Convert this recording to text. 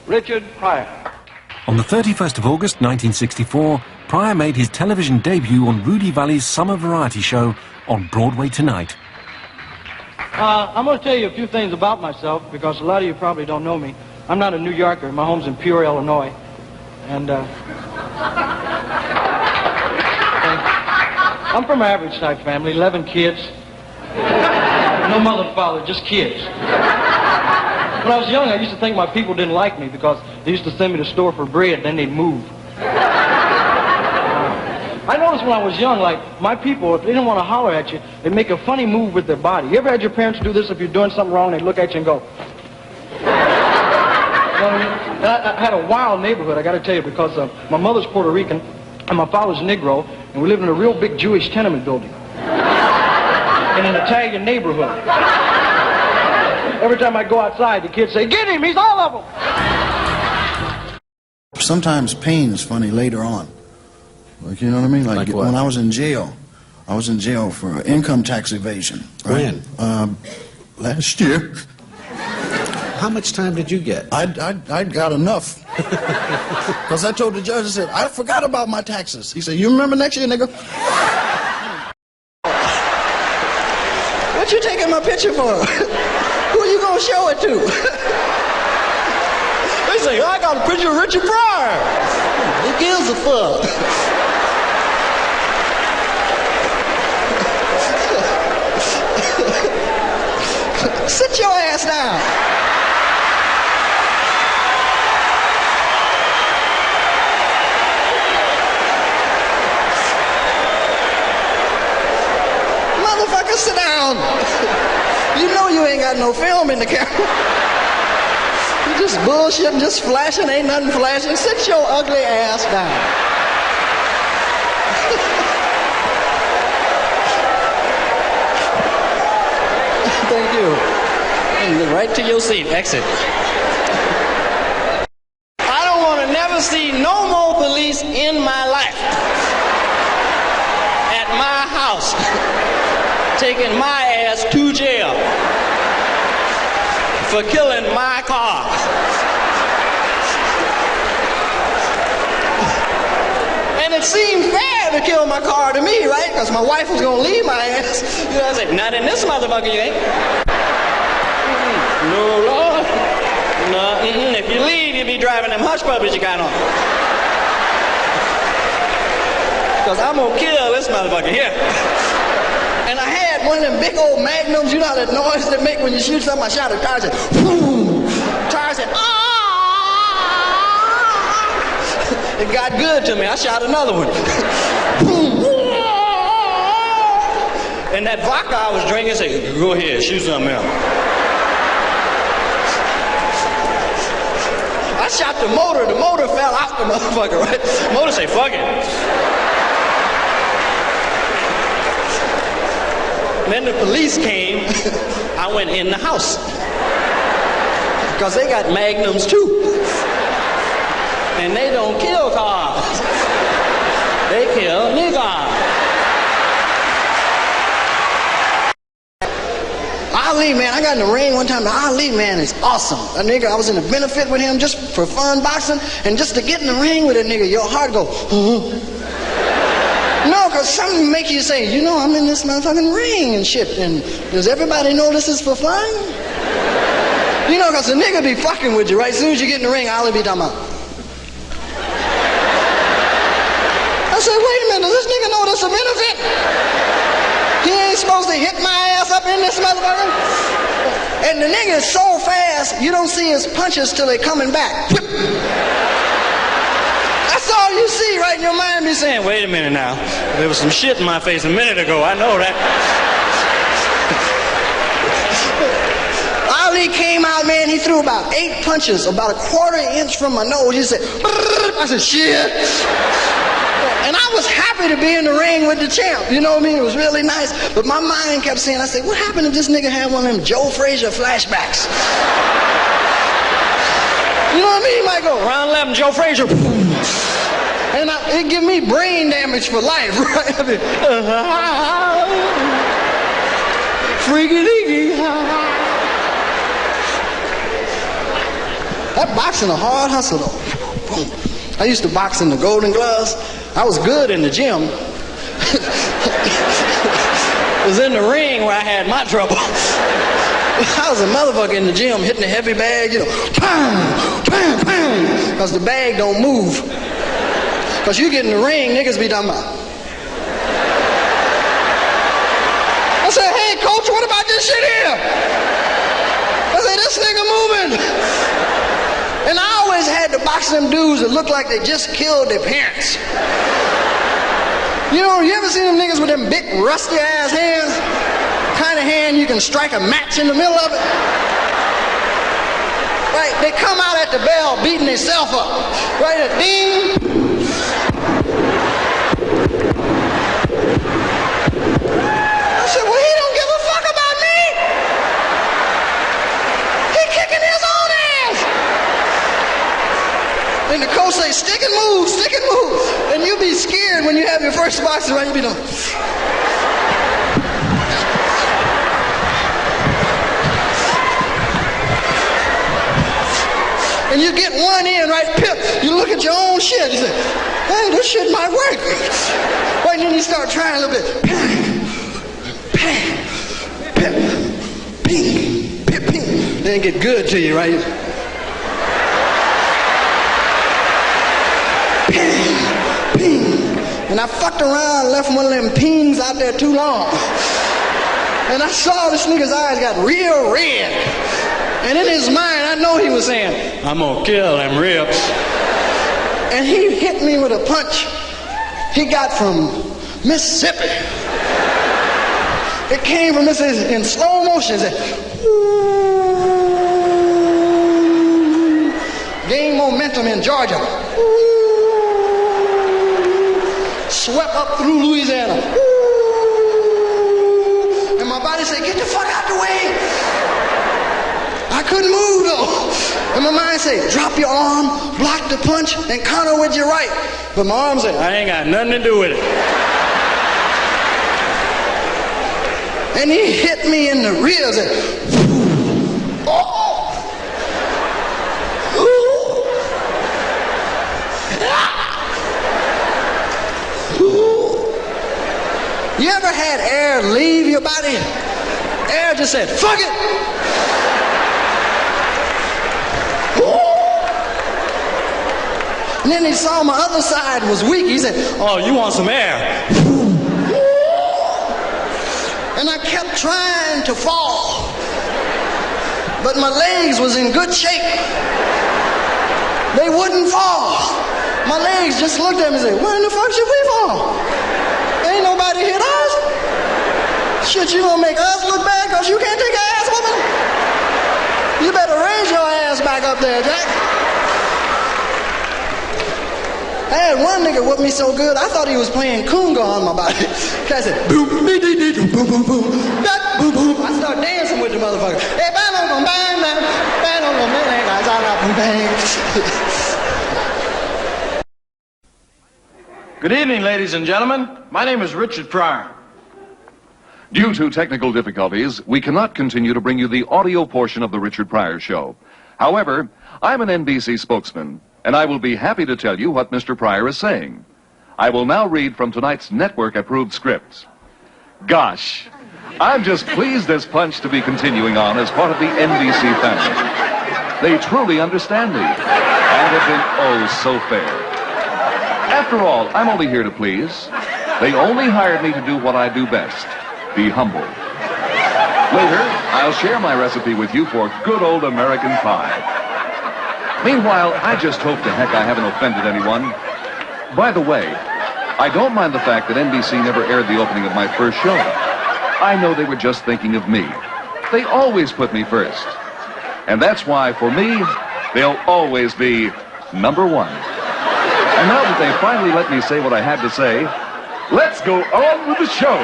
Richard Pryor. On the 31st of August 1964, Pryor made his television debut on Rudy Valley's summer variety show on Broadway Tonight. I'm going to tell you a few things about myself, because a lot of you probably don't know me. I'm not a New Yorker. My home's in Pryor, Illinois. And I'm from an average type family, 11 kids. No mother and father, just kids. When I was young, I used to think my people didn't like me because they used to send me to the store for bread, then they'd move. I noticed when I was young, like, my people, if they didn't want to holler at you, they'd make a funny move with their body. You ever had your parents do this? If you're doing something wrong, they'd look at you and go. You know what I mean? And I had a wild neighborhood, I got to tell you, because my mother's Puerto Rican and my father's Negro, and we lived in a real big Jewish tenement building in an Italian neighborhood. Every time I go outside, the kids say, "Get him, he's all of them." Sometimes pain is funny later on. Like, you know what I mean? Like what? When I was in jail for income tax evasion. Right? When? Last year. How much time did you get? I got enough. Because I told the judge, I said, I forgot about my taxes. He said, you remember next year, nigga? What you taking my picture for? Who you gonna show it to? They say, I got a picture of Richard Pryor. Who gives a fuck? Sit your ass down. Motherfucker, sit down. You know you ain't got no film in the camera. You just bullshitting, just flashing, ain't nothing flashing. Sit your ugly ass down. Thank you. And go right to your seat. Exit. I don't want to never see no more police in my life. At my house. Taking my ass to jail. For killing my car. And it seemed fair to kill my car to me, right? Because my wife was going to leave my ass. You know, I said, not in this motherfucker, you ain't. No, Lord. No, if you leave, you'll be driving them hush puppies you got on. Because I'm going to kill this motherfucker here. And I had one of them big old magnums, you know how that noise they make when you shoot something? I shot a tire, said, boom. Tire said, ah. It got good to me. I shot another one. And that vodka I was drinking said, go ahead, shoot something else. I shot the motor fell out the motherfucker, right? The motor said, fuck it. Then the police came, I went in the house. Because they got magnums too. And they don't kill cars. They kill niggas. Ali, man, I got in the ring one time. Ali, man, is awesome. A nigga, I was in a benefit with him just for fun boxing. And just to get in the ring with a nigga, your heart go, No, because something makes you say, you know, I'm in this motherfucking ring and shit. And does everybody know this is for fun? You know, because a nigga be fucking with you, right? As soon as you get in the ring, Ali be talking about. I said, wait a minute, does this nigga know this is a benefit? He ain't supposed to hit my ass up in this motherfucker? And the nigga is so fast, you don't see his punches till they coming back. That's all you see, right? In your mind be saying, wait a minute now. There was some shit in my face a minute ago, I know that. Ali came out, man, he threw about 8 punches, about a quarter-inch from my nose. He said, brrr. I said, shit. And I was happy to be in the ring with the champ, you know what I mean? It was really nice. But my mind kept saying, I said, what happened if this nigga had one of them Joe Frazier flashbacks? You know what I mean? He might go, round 11, Joe Frazier. And it give me brain damage for life, right? I mean, freaky-deaky. That boxing a hard hustle, though. I used to box in the Golden Gloves. I was good in the gym. It was in the ring where I had my trouble. I was a motherfucker in the gym hitting the heavy bag, you know, pound, pound, pound, because the bag don't move. Because you get in the ring, niggas be talking about. I said, hey, coach, what about this shit here? I said, this nigga moving. And I always had to box them dudes that looked like they just killed their parents. You know, you ever seen them niggas with them big rusty ass hands? Kind of hand you can strike a match in the middle of it. Right, they come out at the bell beating themselves up. Right, a ding. I said, well, he don't give a fuck about me. He kicking his own ass. And the coach say, stick and move, stick and move. And you be scared when you have your first boxing, right? You be doing. And you get one in, right, pip, you look at your own shit, you say, hey, this shit might work. Right, and then you start trying a little bit. Ping, pip, ping, pip, ping. Then it get good to you, right? Ping, ping. And I fucked around and left one of them pings out there too long. And I saw this nigga's eyes got real red. And in his mind, I know he was saying, I'm gonna kill them ribs. And he hit me with a punch he got from Mississippi. It came from Mississippi in slow motion. It said, ooh. Gained momentum in Georgia. Ooh. Swept up through Louisiana. Ooh. And my body said, get the fuck out the way. I couldn't move though. And my mind said, drop your arm, block the punch, and counter with your right. But my arm said, I ain't got nothing to do with it. And he hit me in the ribs and, oh! Ooh. Ooh. You ever had air leave your body? Air just said, fuck it! And then he saw my other side was weak. He said, oh, you want some air? And I kept trying to fall. But my legs was in good shape. They wouldn't fall. My legs just looked at me and said, where in the fuck should we fall? Ain't nobody hit us. Shit, you gonna make us look bad because you can't take an ass whooping? You better raise your ass back up there, Jack. I had one nigga whoop me so good, I thought he was playing conga on my body. I said, boom, boom, boom, boom, boom, boom, boom, boom. I started dancing with the motherfucker. Hey, bang, bang, bang, bang, bang, bang. Good evening, ladies and gentlemen. My name is Richard Pryor. Due to technical difficulties, we cannot continue to bring you the audio portion of the Richard Pryor Show. However, I'm an NBC spokesman, and I will be happy to tell you what Mr. Pryor is saying. I will now read from tonight's network-approved script. Gosh, I'm just pleased as punch to be continuing on as part of the NBC family. They truly understand me, and have been oh so fair. After all, I'm only here to please. They only hired me to do what I do best, be humble. Later, I'll share my recipe with you for good old American pie. Meanwhile, I just hope to heck I haven't offended anyone. By the way, I don't mind the fact that NBC never aired the opening of my first show. I know they were just thinking of me. They always put me first. And that's why, for me, they'll always be number one. And now that they finally let me say what I had to say, let's go on with the show.